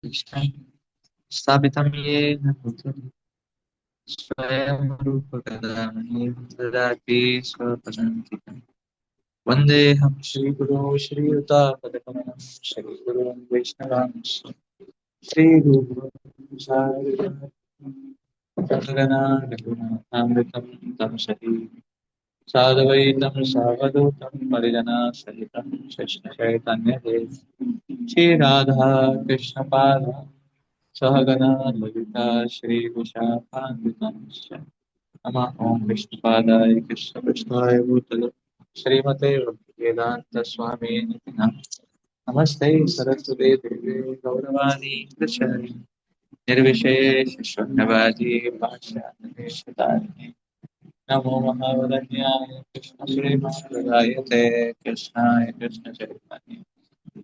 स्थापितं येन भूतले स्वयं रूपकदा ददाति स्वपदान्तिकम् वन्देऽहं श्रीगुरो श्रीयुतापदकमलं श्रीगुरुं वैष्णवांश्च श्रीगुरुं सगना रघुनाथामृतं तं सही साधवैतं सावधूतं परिजनसहितं कृष्णचैतन्यदेव श्रीराधा कृष्णपाद सहगना ललिता श्रीविशाखान्वितांश्च नमः ॐ विष्णुपादाय कृष्णपृष्ठाय भूतले श्रीमते वेदान्तस्वामिनिति नमस्ते सरस्वते देवे गौरवाणी प्रचारिणे निर्विशेष शून्यवादी पाश्चात्यदेशतारिणे नमो महावदन्याय कृष्णश्रीमहारायते कृष्णाय कृष्णचैतन्य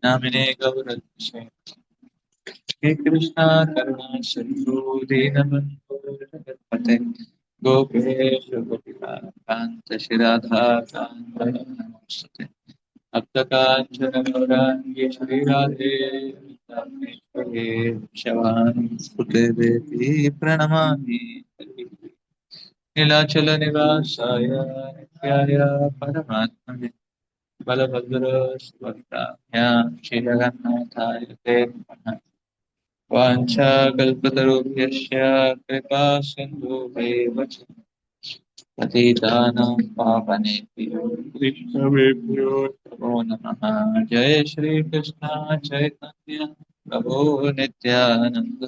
नामिने गौरक्षे हे कृष्णा करुणा सिंधु दीनबन्धो जगत्पते गोपेश गोपिका कांत श्रीराधा कांत नमोस्तुते अप्तकांचन गौरांगी श्रीराधे वृन्दावनेश्वरी शवानि सुते देवी प्रणमामि नीलाचल निवासाय नित्याय परमात्मने बलभद्र सुभद्राभ्यां श्रीजगन्नाथाय ते नमः वाञ्छाकल्पतरुभ्यश्च कृपा सिन्धुभ्येव च पतितानां पावनेभ्यो वैष्णवेभ्यो नमो नमः जय श्रीकृष्ण चैतन्य प्रभो नित्यानन्द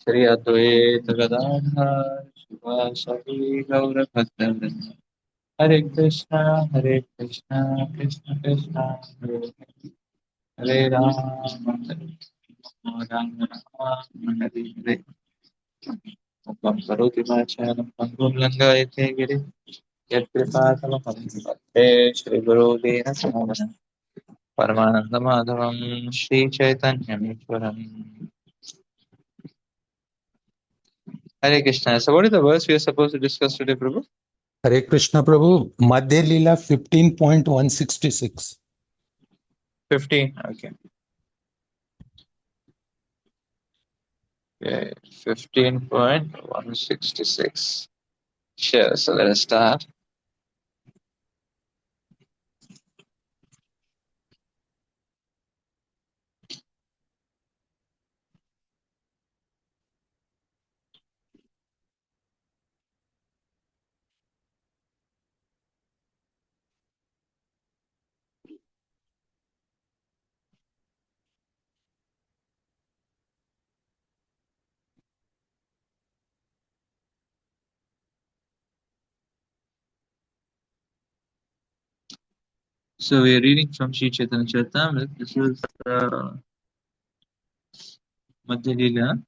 श्री अद्वैत गदाधर शिवासादि गौरभक्तवृन्द हरे कृष्ण कृष्ण कृष्ण हरे हरे हरे राम राम राम हरे हरे मुखं करोति वाचालं पङ्गुं लङ्घयते गिरिं यत्कृपातमहं वन्दे श्रीगुरुदीनसमोहनं परमानन्दमाधवं श्रीचैतन्यमीश्वरम् Hare Krishna. So what is the verse we are supposed to discuss today, Prabhu? Hare Krishna Prabhu, Madhya Lila 15.166. 15. Okay. Okay. 15.166. Sure. So let us start. So we are reading from Sri Chaitanya Charitamrita. This is Madhya Lila,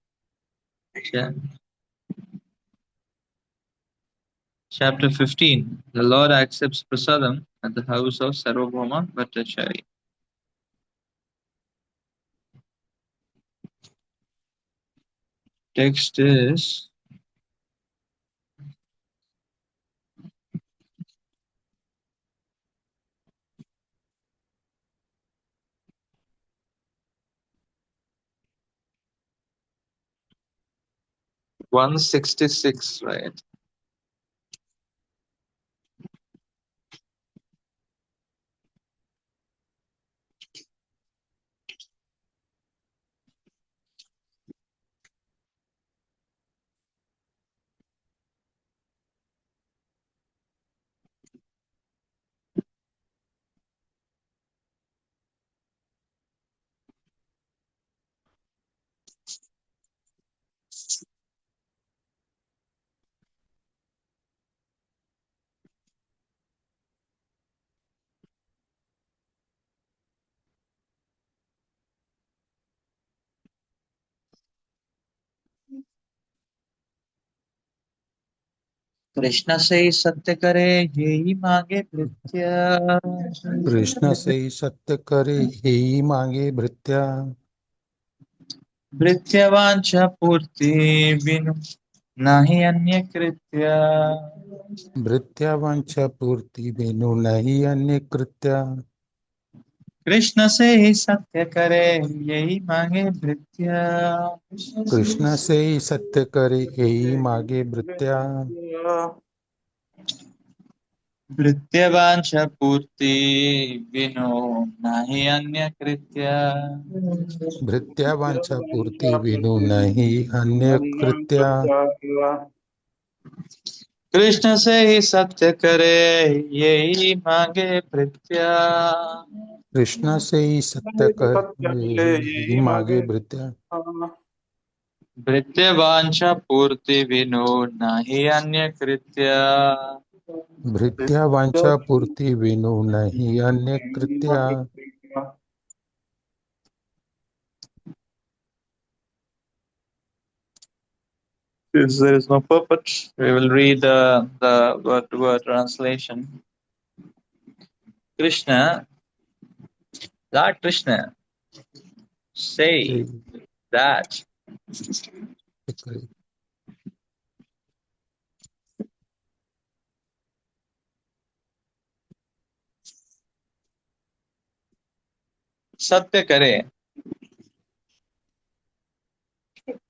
chapter 15. The Lord accepts prasadam at the house of Sarvabhauma Bhattacharya. Text is 166, right? Krishna से सत्य करे यही मांगे भृत्य कृष्ण से ही सत्य करे हे मांगे भृत्या भृत्य वांछा पूर्ति बिनु नाही अन्य कृत्य भृत्या वांछा पूर्ति बिनु नहीं अन्य कृत्या कृष्ण से ही सत्य करे यही मांगे भृत्या। कृष्ण से ही सत्य करे यही मागे भृत्या। भृत्यवांश पूर्ति विनो नाही अन्य कृत्य। भृत्या वांछा पूर्ति विनु नहीं अन्य कृत्या। कृष्ण से ही सत्य करे यही मांगे भृत्या। कृष्ण से ही सत्य करे यही मागे भृत्या। भृत्यवांश पूर्ति विनो नाही अन्य कृत्य। भृत्या वांछा पूर्ति विनु नहीं अन्य कृत्या। Since there is no purport, we will read the word-to-word translation. Krishna, Lord Krishna, say that Satya Kare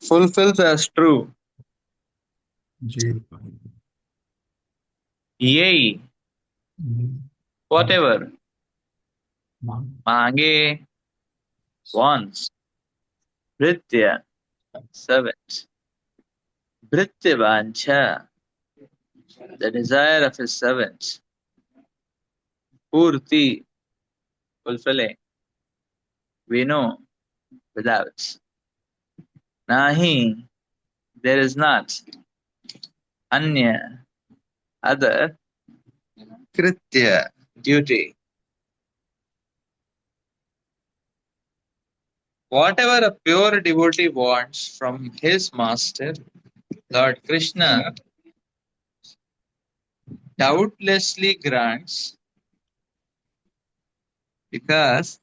fulfills as true. Yea, whatever, mange, wants, Britya, servant, Brityavancha, the desire of his servant, Purti, fulfilling, Vino, without, Nahi, there is not, Anya, other, Kritya, duty. Whatever a pure devotee wants from his master, Lord Krishna doubtlessly grants because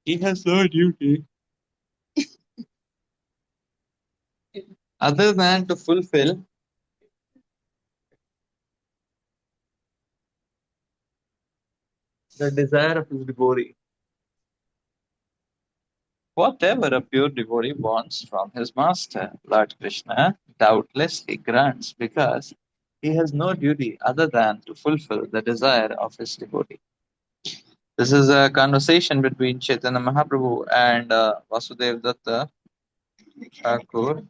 he has no duty other than to fulfill the desire of his devotee. Whatever a pure devotee wants from his master, Lord Krishna doubtlessly grants because he has no duty other than to fulfill the desire of his devotee. This is a conversation between Chaitanya Mahaprabhu and Vasudev Datta Thakur.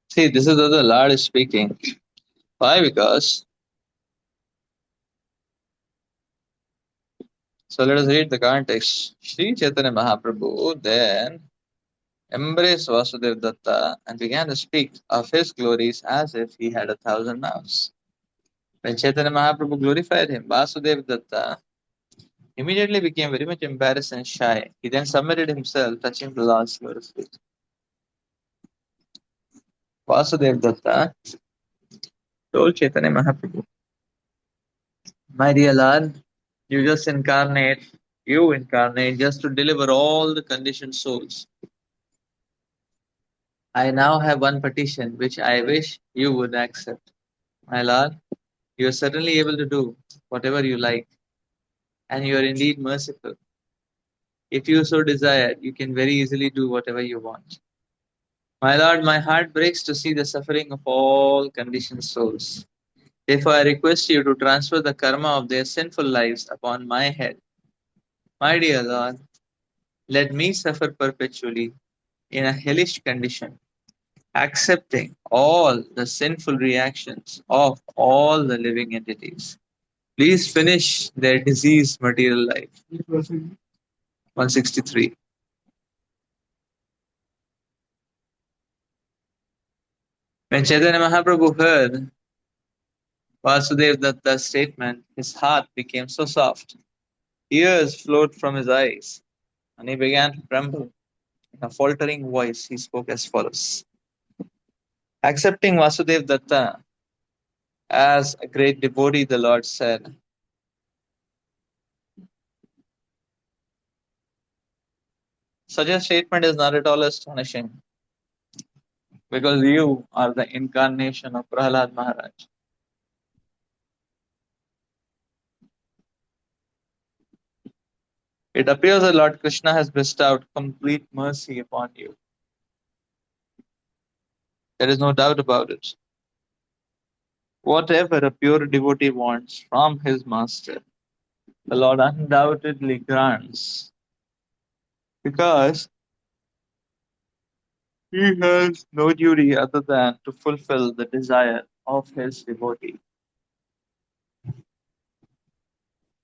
See, this is what the Lord is speaking. Why? Because, so let us read the context. Sri Chaitanya Mahaprabhu then embraced Vasudev Datta and began to speak of his glories as if he had 1,000 mouths. When Chaitanya Mahaprabhu glorified him, Vasudev Datta immediately became very much embarrassed and shy. He then submitted himself, touching the Lord's lotus feet. Vasudev Datta told Chaitanya Mahaprabhu, my dear Lord, you incarnate just to deliver all the conditioned souls. I now have one petition which I wish you would accept. My Lord, you are certainly able to do whatever you like, and you are indeed merciful. If you so desire, you can very easily do whatever you want. My Lord, my heart breaks to see the suffering of all conditioned souls. Therefore, I request you to transfer the karma of their sinful lives upon my head. My dear Lord, let me suffer perpetually in a hellish condition, accepting all the sinful reactions of all the living entities. Please finish their diseased material life. 163. When Chaitanya Mahaprabhu heard Vasudev Datta's statement, his heart became so soft, tears flowed from his eyes, and he began to tremble. In a faltering voice, he spoke as follows: accepting Vasudev Datta as a great devotee, the Lord said, such a statement is not at all astonishing, because you are the incarnation of Prahlad Maharaj. It appears that Lord Krishna has bestowed complete mercy upon you. There is no doubt about it. Whatever a pure devotee wants from his master, the Lord undoubtedly grants, because he has no duty other than to fulfill the desire of his devotee.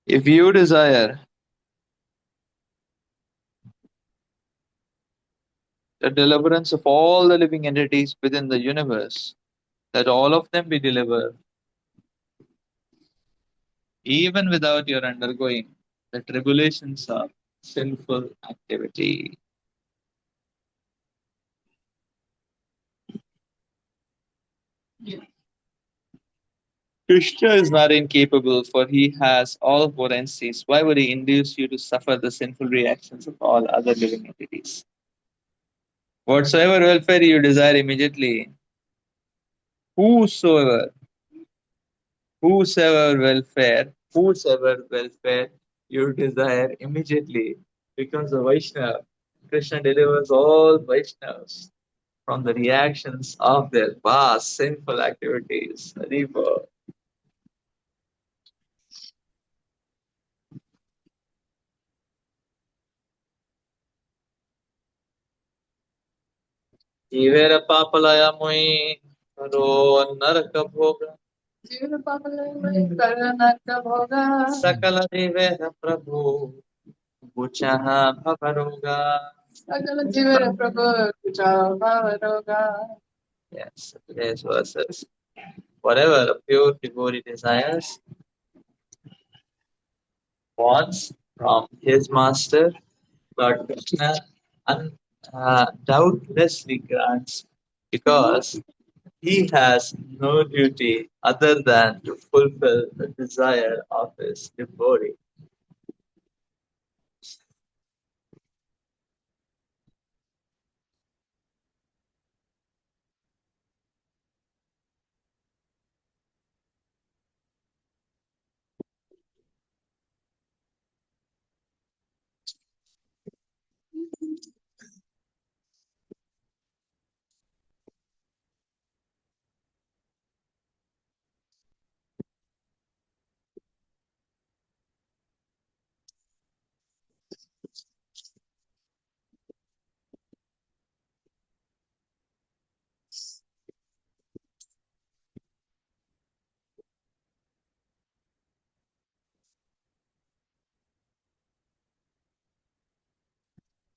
If you desire the deliverance of all the living entities within the universe, that all of them be delivered, even without your undergoing the tribulations of sinful activity. Krishna is not incapable, for he has all potencies. Why would he induce you to suffer the sinful reactions of all other living entities? Whatsoever welfare you desire immediately, whosoever, whosoever welfare you desire immediately becomes a Vaishnava. Krishna delivers all Vaishnavas from the reactions of their past sinful activities. Haribo. जीवेर पापलय मुई करो नरक भोग जीवेर पापलय मुई करो नरक भोग सकल जीवेर प्रभु बुचह भवरोगा सकल जीवेर प्रभु बुचह भवरोगा. Yes, today's verses. Whatever a pure devotee desires, wants from his master, Lord Krishna doubtlessly grants, because he has no duty other than to fulfill the desire of his devotee.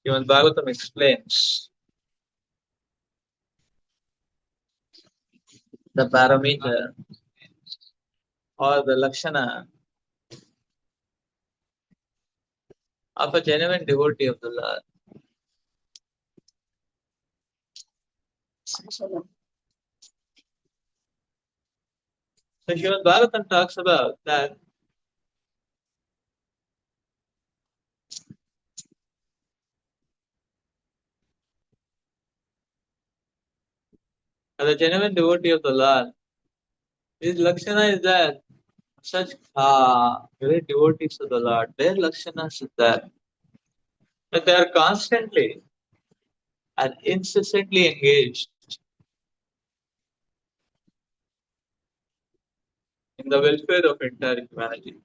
Even Bhagavatam explains the parameter or the lakshana of a genuine devotee of the Lord. So Srimad Bhagavatam talks about that as a genuine devotee of the Lord, his lakshana is that such great devotees of the Lord, their lakshana is that they are constantly and incessantly engaged in the welfare of entire humanity.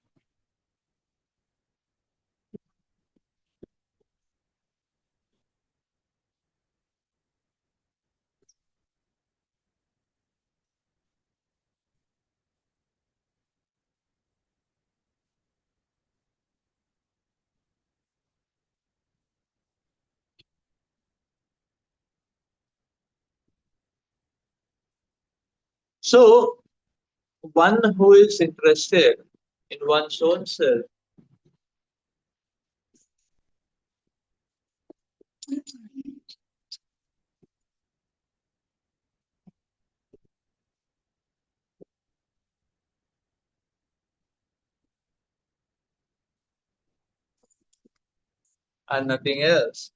So One who is interested in one's own self and nothing else.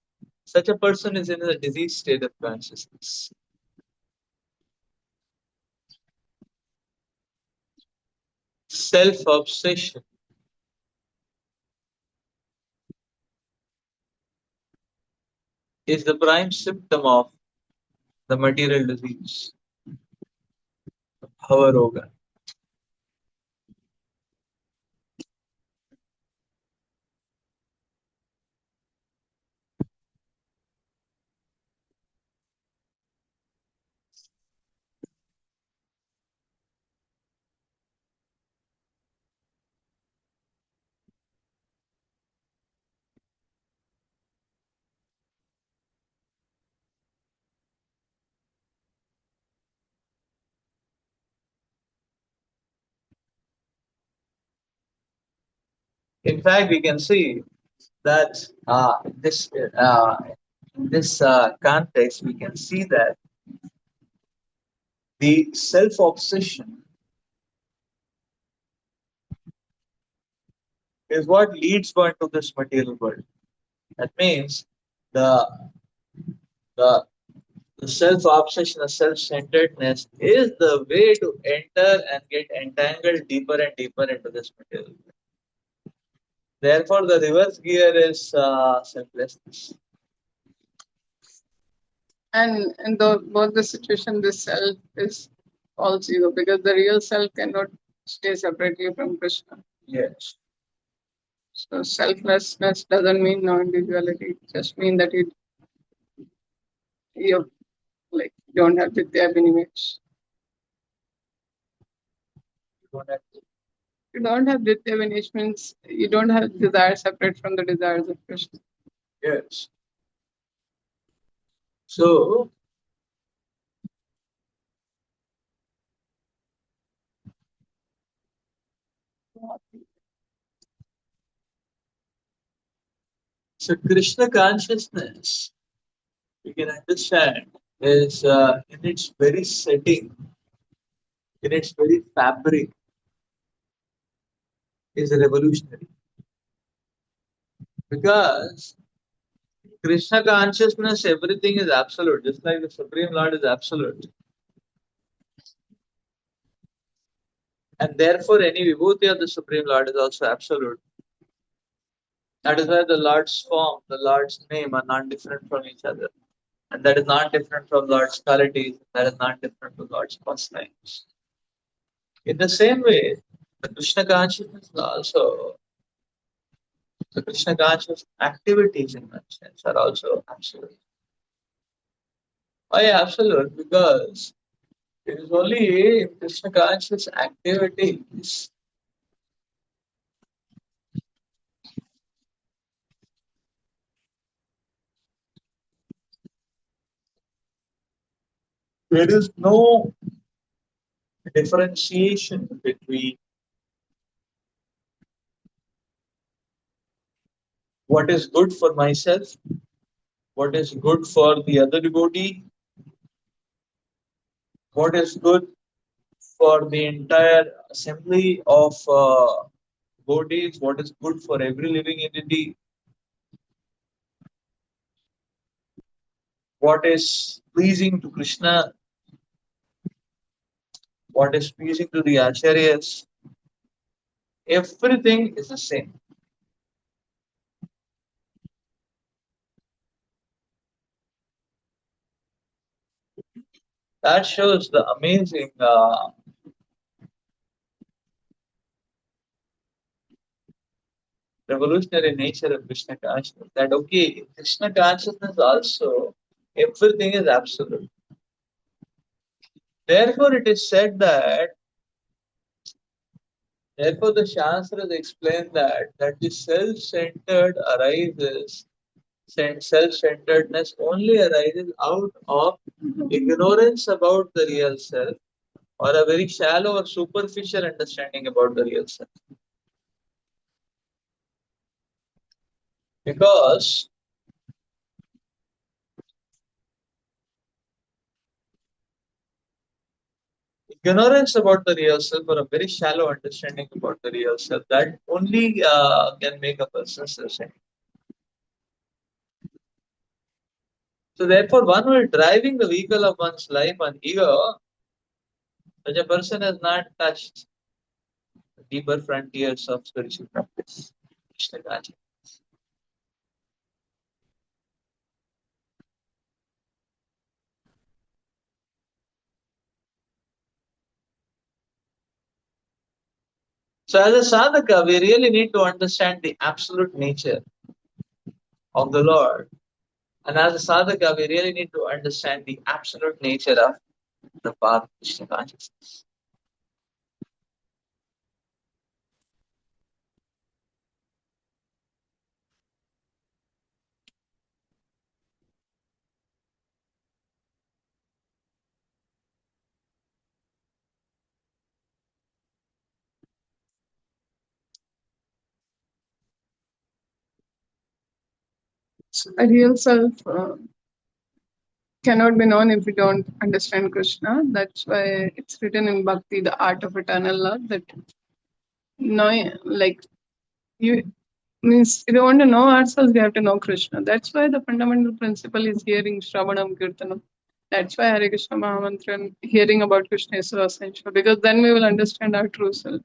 Such a person is in a diseased state of consciousness. Self obsession is the prime symptom of the material disease, Bhava Roga. In fact, we can see that in this context, we can see that the self obsession is what leads one to this material world. That means the the, the self obsession, the self centeredness is the way to enter and get entangled deeper and deeper into this material world. Therefore, the reverse gear is selflessness. And in both the situation, this self is all zero because the real self cannot stay separately from Krishna. Yes. So selflessness doesn't mean no individuality. It just mean that you like don't have Vidya image. You don't have Vidya means you don't have desire separate from the desires of Krishna. Yes. So, so Krishna consciousness, we can understand, is in its very setting, in its very fabric, is revolutionary. Because Krishna consciousness, everything is absolute, just like the Supreme Lord is absolute. And therefore, any vibhuti of the Supreme Lord is also absolute. That is why the Lord's form, the Lord's name are not different from each other. And that is not different from Lord's qualities, that is not different from Lord's pastimes. In the same way, the Krishna consciousness is also, the Krishna conscious activities in that sense are also absolute. Why absolute? Because it is only in Krishna conscious activities there is no differentiation between what is good for myself, what is good for the other devotee, what is good for the entire assembly of devotees, what is good for every living entity, what is pleasing to Krishna, what is pleasing to the acharyas. Everything is the same. That shows the amazing revolutionary nature of Krishna consciousness. That okay, in Krishna consciousness also everything is absolute. Therefore, it is said that. Therefore, the Shastras explain that the self-centered arises, self-centeredness only arises out of ignorance about the real self or a very shallow or superficial understanding about the real self. Because ignorance about the real self or a very shallow understanding about the real self, that only can make a person self-centered. So therefore, one who is driving the vehicle of one's life on ego, such a person has not touched the deeper frontiers of spiritual practice. Krishna consciousness. So as a sadhaka, we really need to understand the absolute nature of the Lord. And as a sadhaka, we really need to understand the absolute nature of the path of Krishna consciousness. A real self cannot be known if we don't understand Krishna. That's why it's written in Bhakti, the art of eternal love, that knowing, like, you means if you want to know ourselves, we have to know Krishna. That's why the fundamental principle is hearing Shravanam Kirtanam. That's why Hare Krishna Mahamantra and hearing about Krishna is so essential, because then we will understand our true self.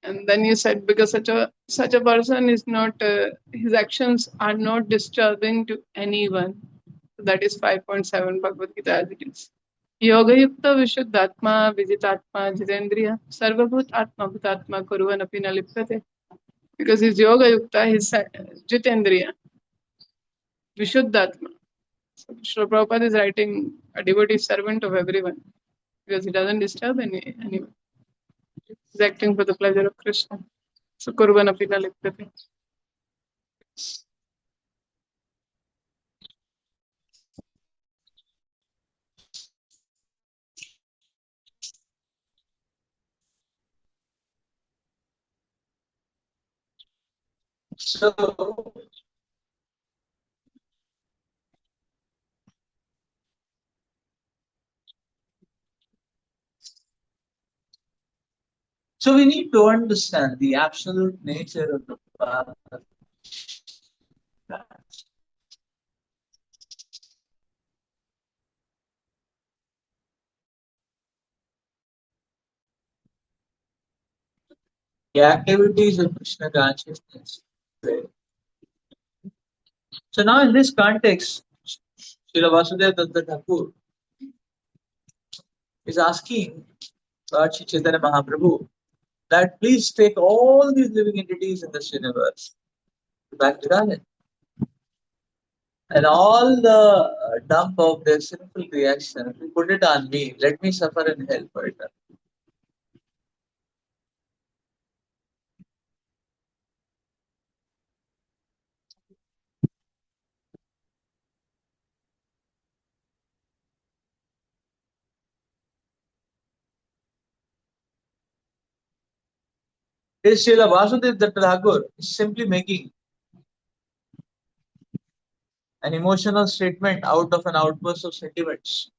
And then you said, because such a person is not his actions are not disturbing to anyone. That is 5.7 Bhagavad Gita as it is. Yoga yukta vishuddhatma vijitatma jitendriya sarvabhut atma bhutatma kuruvan api na lipyate. Because he's yoga yukta, he's jitendriya, vishuddhatma. So Srila Prabhupada is writing a devotee servant of everyone, because he doesn't disturb anyone. He's acting for the pleasure of Krishna. So kuruvan api na lipyate. So, so we need to understand the absolute nature of the path. The activities of Krishna consciousness. So now in this context, Srila Vasudeva Datta Thakur is asking Lord Shri Chaitanya Mahaprabhu that please take all these living entities in this universe back to Radha. And all the dump of their sinful reaction, put it on me. Let me suffer in hell for it. This Srila Vasudeva Datta Thakur is simply making an emotional statement out of an outburst of sentiments.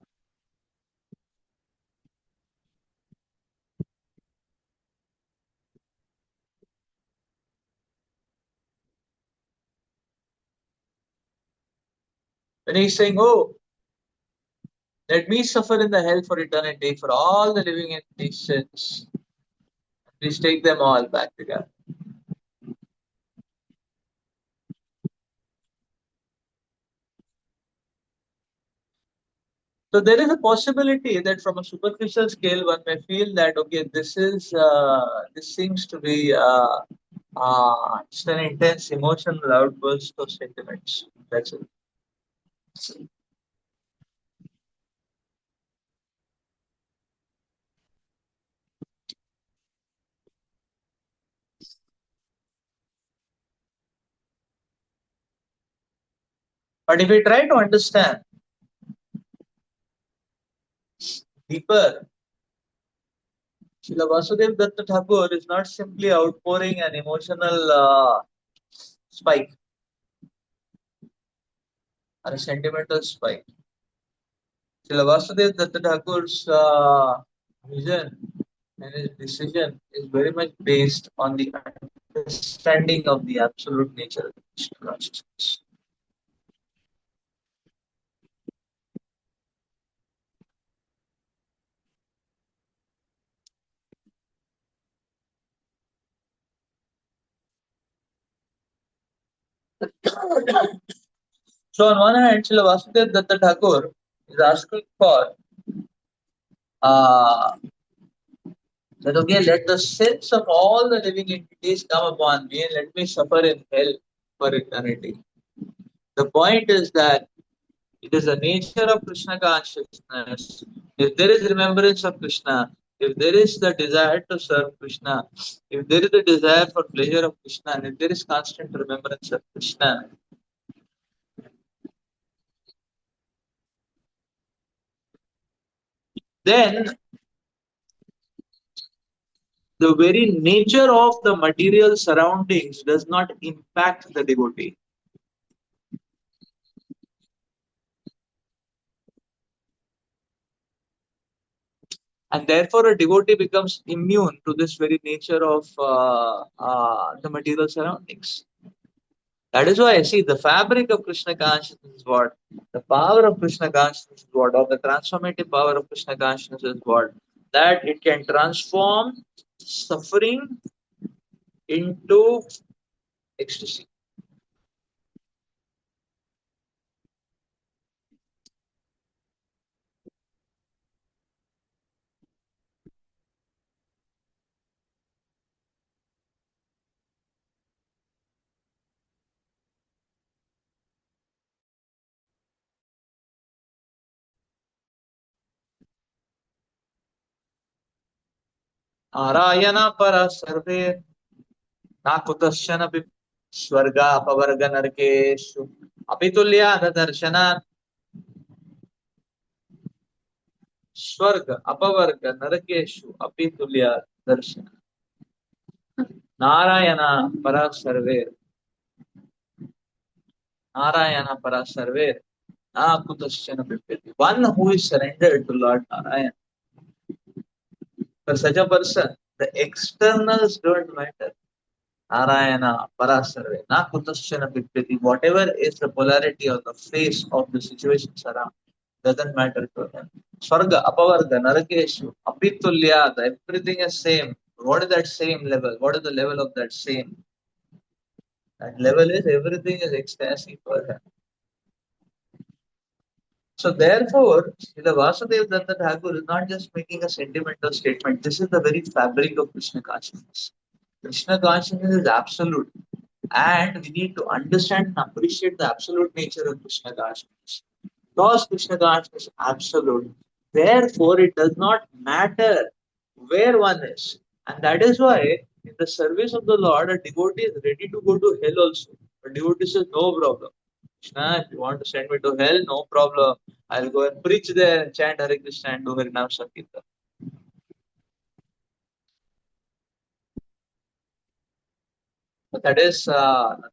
When he's saying, oh, let me suffer in the hell for eternity for all the living entities' sins. Please take them all back to God. So there is a possibility that from a superficial scale, one may feel that okay, this seems to be just an intense emotional outburst of sentiments. That's it. But if we try to understand deeper Srila Vasudev Datta Thakur is not simply outpouring an emotional spike or a sentimental spike. Srila Vasudev Datta Thakur's vision and his decision is very much based on the understanding of the absolute nature of Krishna consciousness. So on one hand, Srila Vasudev Datta Thakur is asking for that okay, let the sins of all the living entities come upon me and let me suffer in hell for eternity. The point is that it is the nature of Krishna consciousness. If there is remembrance of Krishna, if there is the desire to serve Krishna, if there is the desire for pleasure of Krishna, and if there is constant remembrance of Krishna, then the very nature of the material surroundings does not impact the devotee. And therefore, a devotee becomes immune to this very nature of the material surroundings. That is why I see the fabric of Krishna consciousness is what? The power of Krishna consciousness is what? Or the transformative power of Krishna consciousness is what? That it can transform suffering into ecstasy. Narayana para sarve na kutasyana swarga apavarga narkeshu apitulya darshanat स्वर्ग अपवर्ग नरकेशु अपि तुल्य दर्शन नारायण परा सर्वे नारायण परा सर्वे ना कुतश्चन बिप्यति. One who is surrendered to Lord Narayan, for such a person the externals don't matter. Narayana para sarve na kutashyana bippyati. Whatever is the polarity or the face of the situations around doesn't matter to him. Swarga, apavarga, narakeshu, apitulya, everything is same. What is that same level? What is the level of that same? That level is everything is ecstasy for him. So therefore, the Vasudev Datta Thakur is not just making a sentimental statement. This is the very fabric of Krishna consciousness. Krishna consciousness is absolute. And we need to understand and appreciate the absolute nature of Krishna consciousness. Because Krishna consciousness is absolute, therefore it does not matter where one is. And that is why in the service of the Lord, a devotee is ready to go to hell also. A devotee says, no problem. Krishna, if you want to send me to hell, no problem. I'll go and preach there and chant Hare Krishna and do Harinam Sankirtan. That is,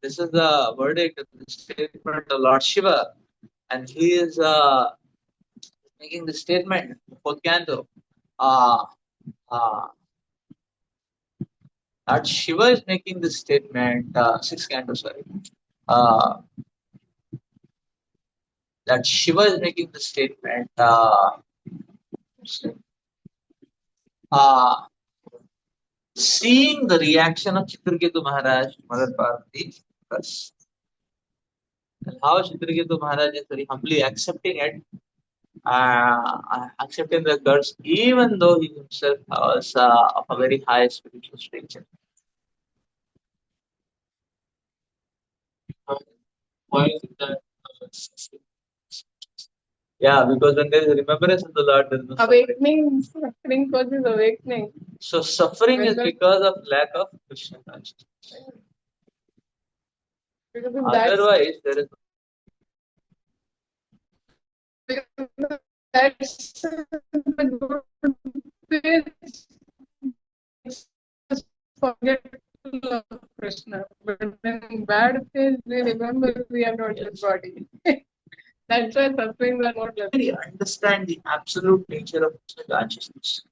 this is the verdict of the statement of Lord Shiva, and he is making the statement, fourth canto. Lord Shiva is making this statement, sixth canto, sorry. That Shiva is making the statement. Seeing the reaction of Chitraketu Maharaj, Mother Parvati, and how Chitraketu Maharaj is very humbly accepting it, accepting the curse, even though he himself was of a very high spiritual stature. Why is it that? Yeah, because when there is remembrance of the Lord, there is no awakening. Suffering causes awakening. So suffering is because of lack of Krishna consciousness. Because Otherwise, there is that's the good forgetful of Krishna, but in bad phase we remember we are not this body. That's why sufferings are not less. We understand the absolute nature of Krishna consciousness.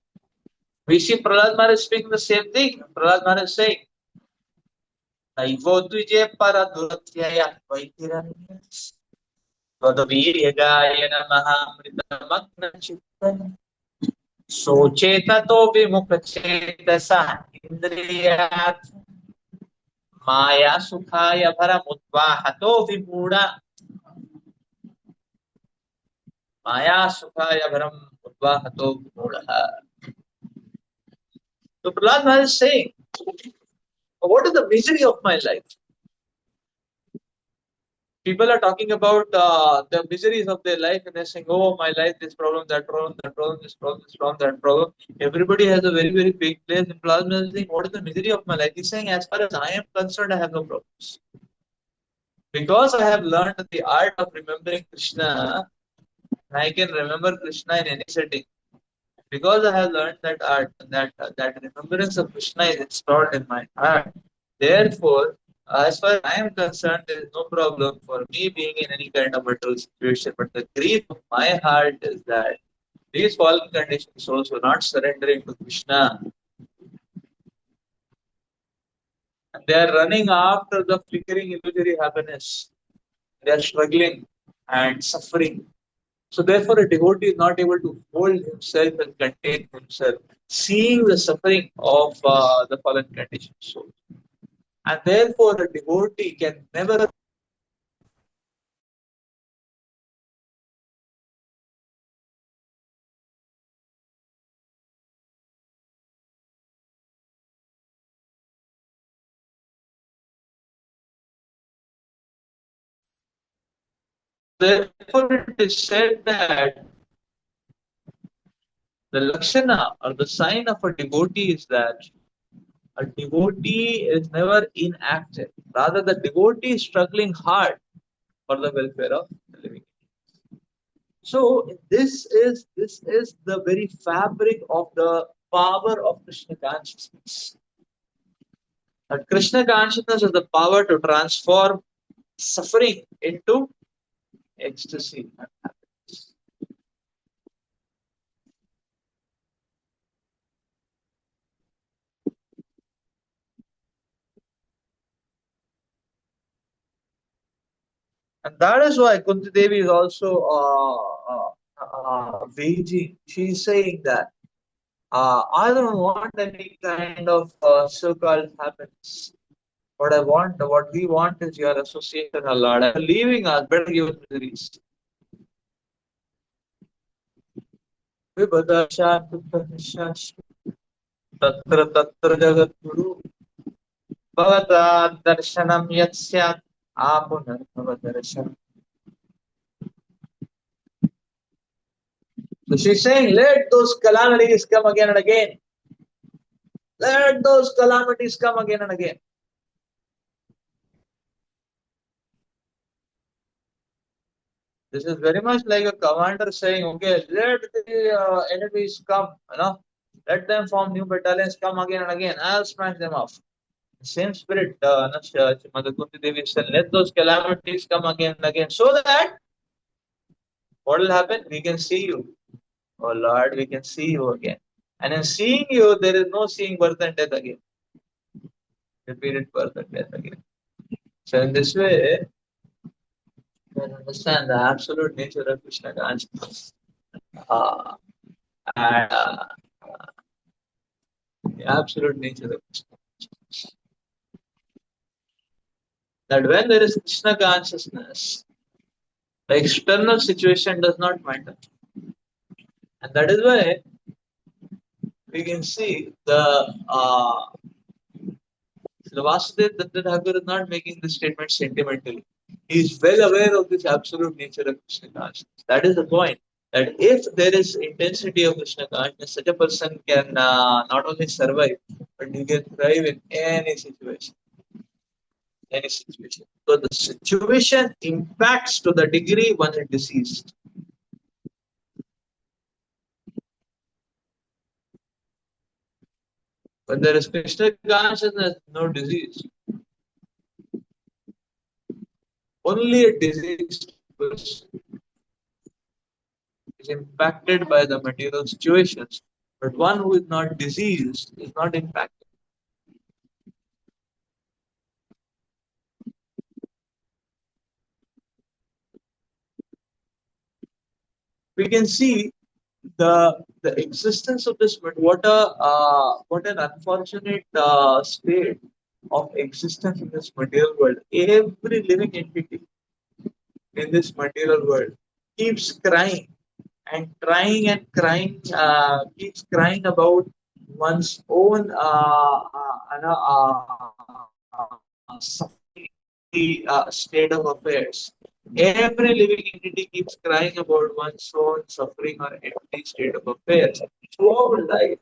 We see Prahlad Maharaj speaking the same thing. Prahlad Maharaj is saying, Naivodvije paradurathyaya vaitiranyas Vadaviriya Mahamritamagna Chittana Sochetato Vimukachetasa Indriyat Maya Sukhaya Paramudvahato Vimuda Maya Sukhaya Paramudvahato Vimuda. So Prahlad Maharaj is saying, what is the misery of my life? People are talking about the miseries of their life and they're saying, oh, my life, this problem, that problem, that problem, this problem, this problem, that problem. Everybody has a very, very big place. And Plasma is saying, what is the misery of my life? He's saying, as far as I am concerned, I have no problems. Because I have learned the art of remembering Krishna, I can remember Krishna in any setting. Because I have learned that art, that remembrance of Krishna is installed in my heart. Therefore, as far as I am concerned, there is no problem for me being in any kind of material situation. But the grief of my heart is that these fallen conditioned souls were not surrendering to Krishna. And they are running after the flickering illusory happiness. They are struggling and suffering. So therefore, a devotee is not able to hold himself and contain himself, seeing the suffering of the fallen conditioned soul. And therefore, a devotee can never therefore it is said that the lakshana or the sign of a devotee is that a devotee is never inactive. Rather, the devotee is struggling hard for the welfare of the living. So this is the very fabric of the power of Krishna consciousness. That Krishna consciousness has the power to transform suffering into ecstasy and happiness. And that is why Kunti Devi is also waging. She is saying that I don't want any kind of so-called happiness. What we want is your association, O Lord. And leaving us, better give us miseries. Tatra tatra jagat guru bhavata darshanam yat syat apunar darshanam. So she's saying, let those calamities come again and again. Let those calamities come again and again. This is very much like a commander saying, okay, let the enemies come, let them form new battalions, come again and again. I'll smash them off. The same spirit, Mother Kunti Devi said, let those calamities come again and again, so that what will happen? We can see you. Oh Lord, we can see you again. And in seeing you, there is no seeing birth and death again. Repeated birth and death again. So in this way, you can understand the absolute nature of Krishna consciousness. And the absolute nature of Krishna consciousness. That when there is Krishna consciousness, the external situation does not matter. And that is why we can see the Vasudev Datta Thakur is not making this statement sentimentally. He is well aware of this absolute nature of Krishna consciousness. That is the point. That if there is intensity of Krishna consciousness, such a person can not only survive, but he can thrive in any situation. Any situation. So the situation impacts to the degree one is deceased. When there is Krishna consciousness, no disease. Only a diseased person is impacted by the material situations, but one who is not diseased is not impacted. We can see the existence of this, but what an unfortunate state of existence in this material world. Every living entity in this material world keeps crying and crying, keeps crying about one's own suffering state of affairs. Every living entity keeps crying about one's own suffering or empty state of affairs throughout life,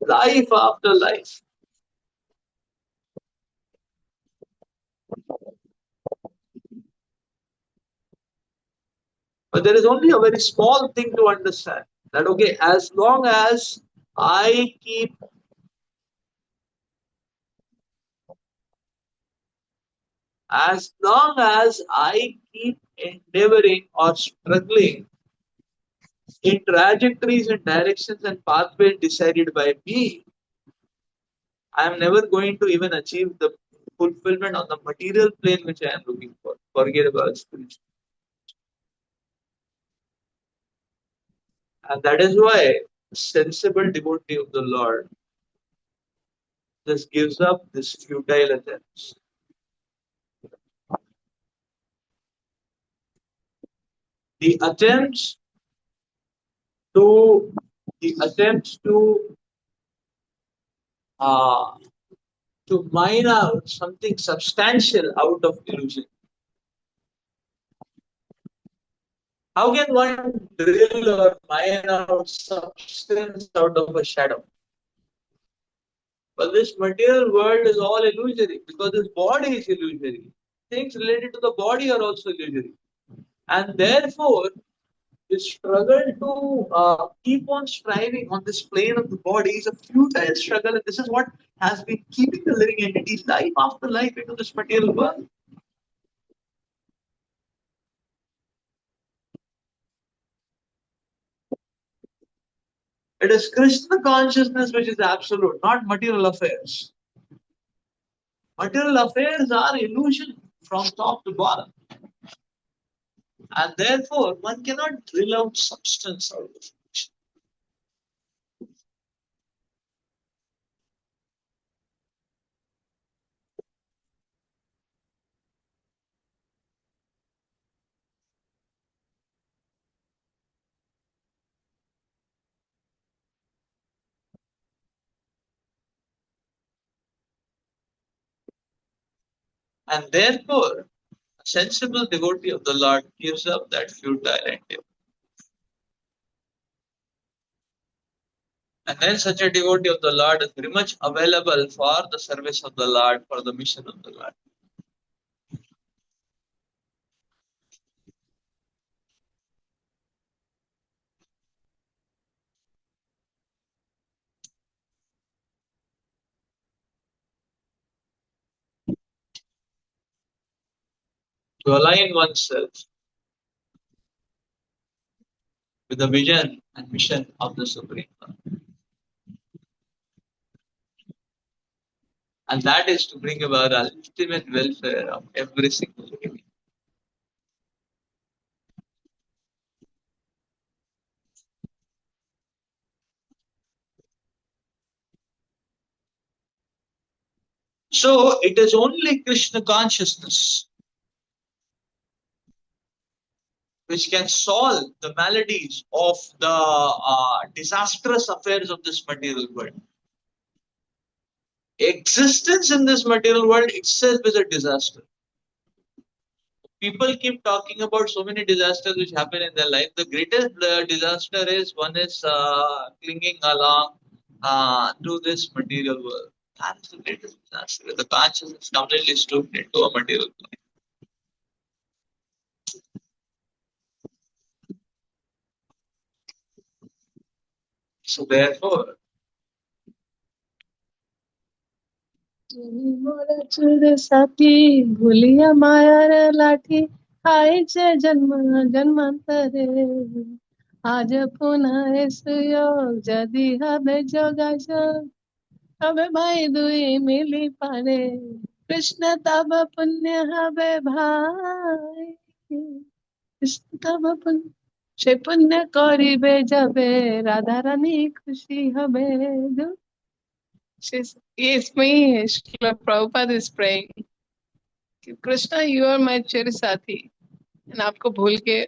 life after life. But there is only a very small thing to understand that okay, I keep as long as I keep endeavoring or struggling in trajectories and directions and pathways decided by me, I am never going to even achieve the fulfillment on the material plane which I am looking for. Forget about spiritual. And that is why sensible devotee of the Lord just gives up this futile attempts. The attempts to the attempts uh, to mine out something substantial out of illusion. How can one drill or mine out substance out of a shadow? But this material world is all illusory because this body is illusory. Things related to the body are also illusory. And therefore, the struggle to keep on striving on this plane of the body is a futile struggle. And this is what has been keeping the living entities life after life into this material world. It is Krishna consciousness which is absolute, not material affairs. Material affairs are illusion from top to bottom. And therefore, one cannot drill out substance out of it. And therefore, a sensible devotee of the Lord gives up that futile endeavor. And then such a devotee of the Lord is very much available for the service of the Lord, for the mission of the Lord. To align oneself with the vision and mission of the Supreme Lord. And that is to bring about the ultimate welfare of every single living. So it is only Krishna consciousness which can solve the maladies of the disastrous affairs of this material world. Existence in this material world itself is a disaster. People keep talking about so many disasters which happen in their life. The greatest disaster is one is clinging along to this material world. That is the greatest disaster. The consciousness is completely stooped into a material world. So therefore, তুমি মোরা চুর সাথী ভুলিয়া মায়ার লাঠি খাইছে জন্ম জন্মান্তরে আজ পুনঃ সুযোগ যদি হবে যোগাযোগ তবে ভাই দুই মিলি পারে কৃষ্ণ তব পুণ্য হবে ভাই কৃষ্ণ তব পুণ্য সে পুণ্য করিবে যাবে রাধা রানী খুশি হবে इसमें Srila Prabhupada is praying Krishna you are my चिर साथी and आपको भूल के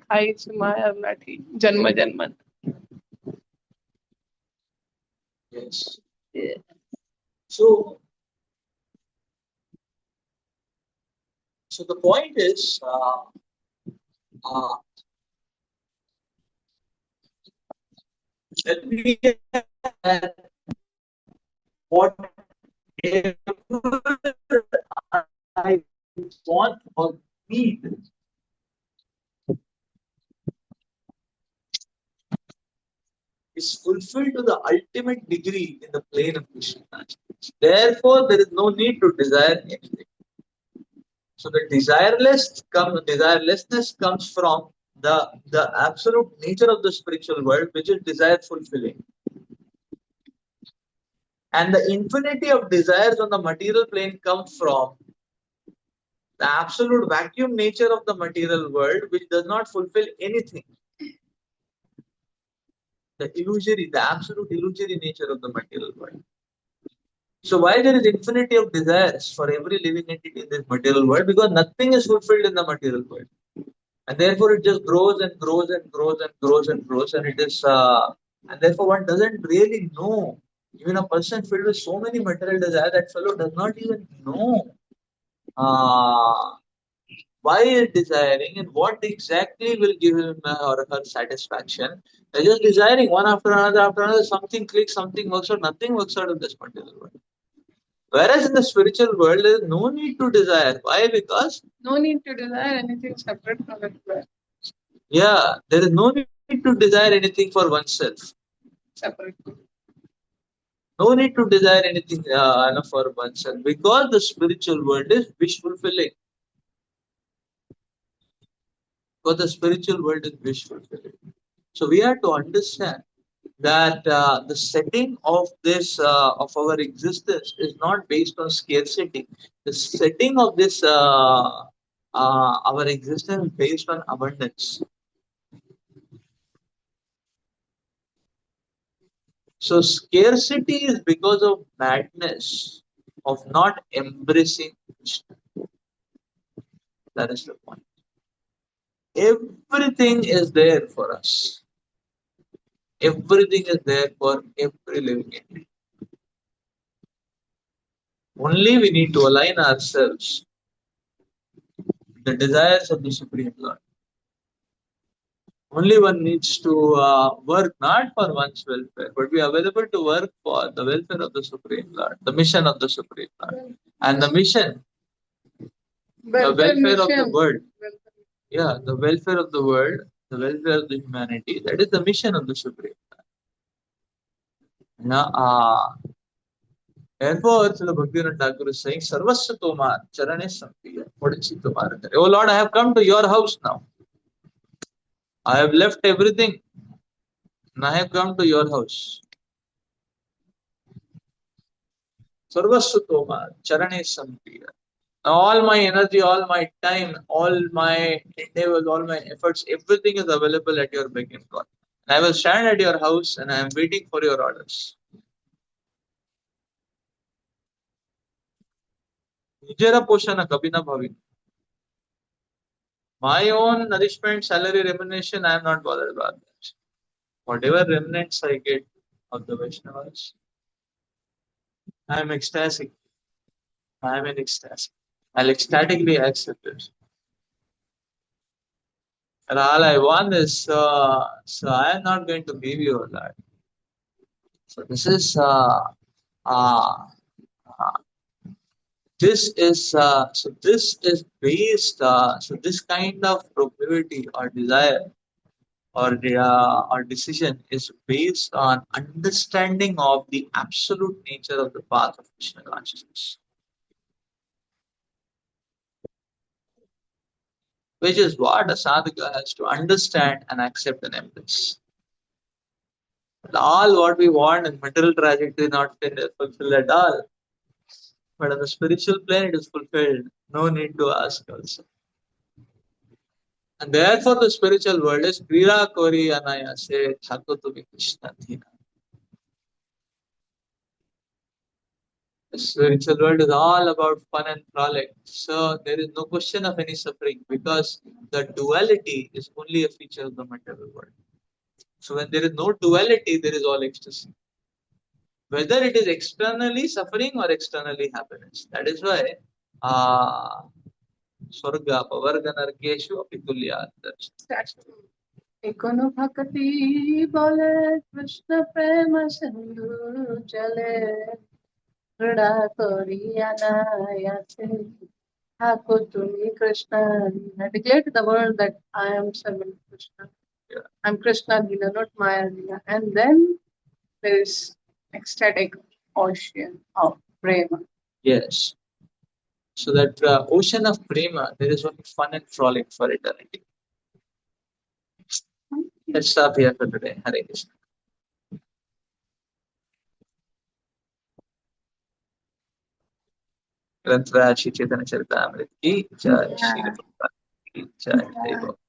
खाई माया लाठी जन्म जन्म Yes. Yeah. So, so the point is, that we whatever I want or need is fulfilled to the ultimate degree in the plane of Krishna consciousness. Therefore, there is no need to desire anything. So the desirelessness comes from the absolute nature of the spiritual world, which is desire fulfilling. And the infinity of desires on the material plane comes from the absolute vacuum nature of the material world, which does not fulfill anything. The absolute illusory nature of the material world. So why there is infinity of desires for every living entity in this material world? Because nothing is fulfilled in the material world. And therefore it just grows and grows and grows and grows and grows, and it is and therefore one doesn't really know. Even a person filled with so many material desires, that fellow does not even know why he is desiring and what exactly will give him or her satisfaction. They're just desiring one after another, something clicks, something works out, nothing works out in this material world. Whereas in the spiritual world, there is no need to desire. Why? Because no need to desire anything separate from it. yeah, there is no need to desire anything for oneself. Separate. No need to desire anything for oneself, because the spiritual world is wish fulfilling. Because the spiritual world is wish fulfilling. So we have to understand that the setting of this of our existence is not based on scarcity. The setting of this our existence is based on abundance. So scarcity is because of madness of not embracing Krishna. That is the point. Everything is there for us. Everything is there for every living entity. Only we need to align ourselves with the desires of the Supreme Lord. Only one needs to work not for one's welfare, but be available to work for the welfare of the Supreme Lord, the mission of the Supreme Lord. And the mission, the welfare of the world. Yeah, the welfare of the world, the welfare of the humanity. That is the mission of the Supreme Lord. Now, therefore, Srila Bhaktivinoda Thakur is saying, Sarvasya Tomar, Charane Sampiya, Padichi Tomar. Oh Lord, I have come to your house now. I have left everything and I have come to your house. Sarvasya Tomar, Charane Sampiya. All my energy, all my time, all my endeavors, all my efforts, everything is available at your beck and call. I will stand at your house and I am waiting for your orders. Nijera poshana kabhi na bhavi. My own nourishment, salary, remuneration, I am not bothered about that. Whatever remnants I get of the Vaishnavas, I am ecstatic. I am in ecstasy. I'll ecstatically accept it. And all I want is, so I am not going to give you all that. So this is, this is based, so this kind of proclivity or desire or decision is based on understanding of the absolute nature of the path of Krishna consciousness, which is what a sadhaka has to understand and accept and embrace. All what we want in material trajectory not fulfilled at all, but on the spiritual plane it is fulfilled. No need to ask also. And therefore the spiritual world is Krira Kori Anaya say Thakutumi Krishna Dhina. The spiritual world is all about fun and frolic. So there is no question of any suffering because the duality is only a feature of the material world. So when there is no duality, there is all ecstasy. Whether it is externally suffering or externally happiness. That is why Swarga, Pavarga Narkeshu Apitulya. এখনো ভক্তি বলে কৃষ্ণ প্রেম সিন্ধু চলে ক্রীড়া করিয়া নায়াসে ঠাকুর তুমি Krishna I declare to the world that I am serving Krishna. Yeah. I'm Krishna Lila, not Maya Lila. And then there is ecstatic ocean of prema. Yes. So that ocean of prema, there is only fun and frolic for eternity. Let's stop here for today. Hare Krishna. ग्रंथराज Shri Chaitanya Charitamrita की जय, श्री प्रभुपाद की जय, जय बाबा।